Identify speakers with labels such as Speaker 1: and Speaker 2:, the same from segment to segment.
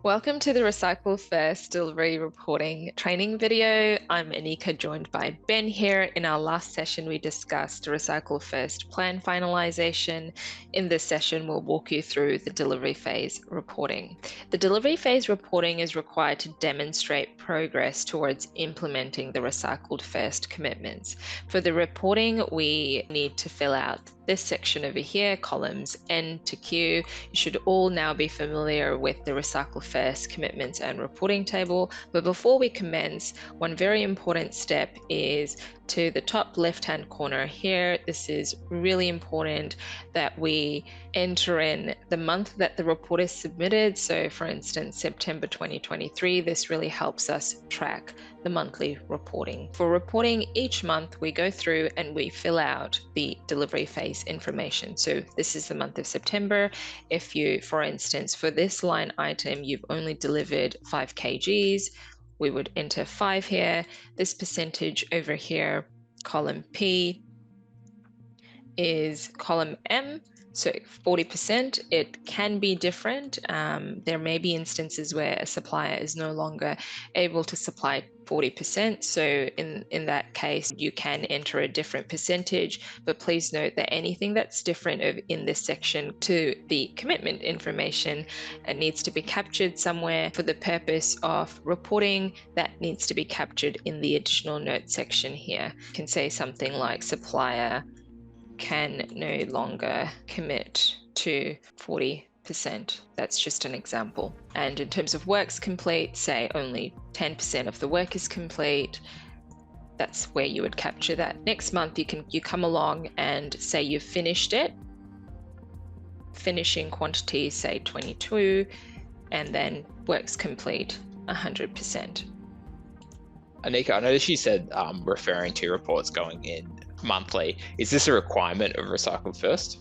Speaker 1: Welcome to the Recycle First Delivery Reporting training video. I'm Anika, joined by Ben here. In our last session, we discussed Recycle First plan finalization. In this session, we'll walk you through the delivery phase reporting. The delivery phase reporting is required to demonstrate progress towards implementing the Recycled First commitments. For the reporting, we need to fill out this section over here, columns N to Q. You should all now be familiar with the Recycle First commitments and reporting table. But before we commence, one very important step is to the top left-hand corner here. This is really important that we enter in the month that the report is submitted. So for instance, September 2023, this really helps us track the monthly reporting. For reporting each month, we go through and we fill out the delivery phase information. So this is the month of September. If you, for instance, for this line item, you've only delivered 5 kgs, we would enter 5 here. This percentage over here, column P, is column M. So 40%, it can be different. There may be instances where a supplier is no longer able to supply 40%. So in that case, you can enter a different percentage, but please note that anything that's different in this section to the commitment information, it needs to be captured somewhere for the purpose of reporting. That needs to be captured in the additional note section here. You can say something like supplier can no longer commit to 40%. That's just an example. And in terms of works complete, say only 10% of the work is complete. That's where you would capture that. Next month, you come along and say you've finished it. Finishing quantity, say 22, and then works complete 100%.
Speaker 2: Anika, I noticed you said referring to reports going in monthly. Is this a requirement of Recycle First?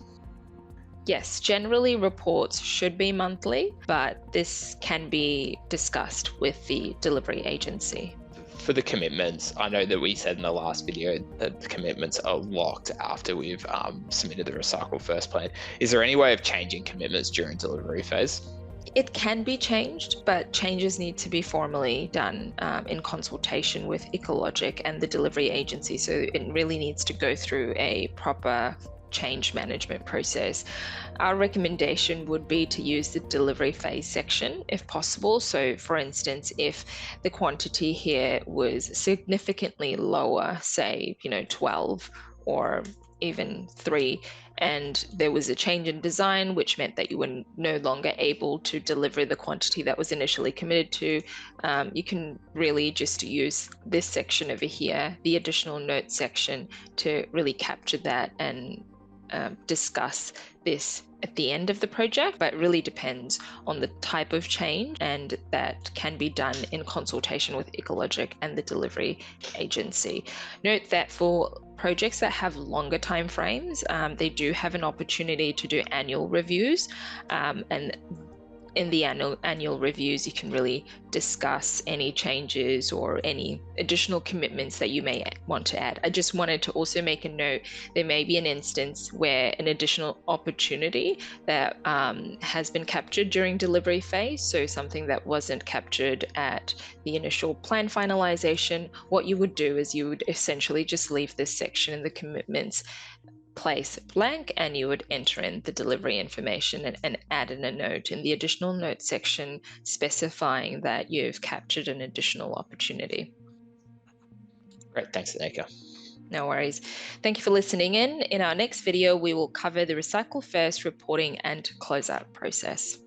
Speaker 1: Yes, generally reports should be monthly, but this can be discussed with the delivery agency.
Speaker 2: For the commitments, I know that we said in the last video that the commitments are locked after we've submitted the Recycle First plan. Is there any way of changing commitments during delivery phase?
Speaker 1: It can be changed, but changes need to be formally done in consultation with ecologiQ and the delivery agency. So it really needs to go through a proper change management process. Our recommendation would be to use the delivery phase section if possible. So for instance, if the quantity here was significantly lower, say, 12 or even 3, and there was a change in design, which meant that you were no longer able to deliver the quantity that was initially committed to, you can really just use this section over here, the additional note section, to really capture that and discuss this at the end of the project. But it really depends on the type of change, and that can be done in consultation with ecologiQ and the delivery agency. Note that for projects that have longer time frames, they do have an opportunity to do annual reviews, and in the annual reviews, you can really discuss any changes or any additional commitments that you may want to add. I just wanted to also make a note, there may be an instance where an additional opportunity that has been captured during delivery phase, so something that wasn't captured at the initial plan finalization. What you would do is you would essentially just leave this section in the commitments place blank, and you would enter in the delivery information and add in a note in the additional note section specifying that you've captured an additional opportunity.
Speaker 2: Great, thanks, Anika.
Speaker 1: No worries. Thank you for listening in. In our next video, we will cover the Recycle First reporting and closeout process.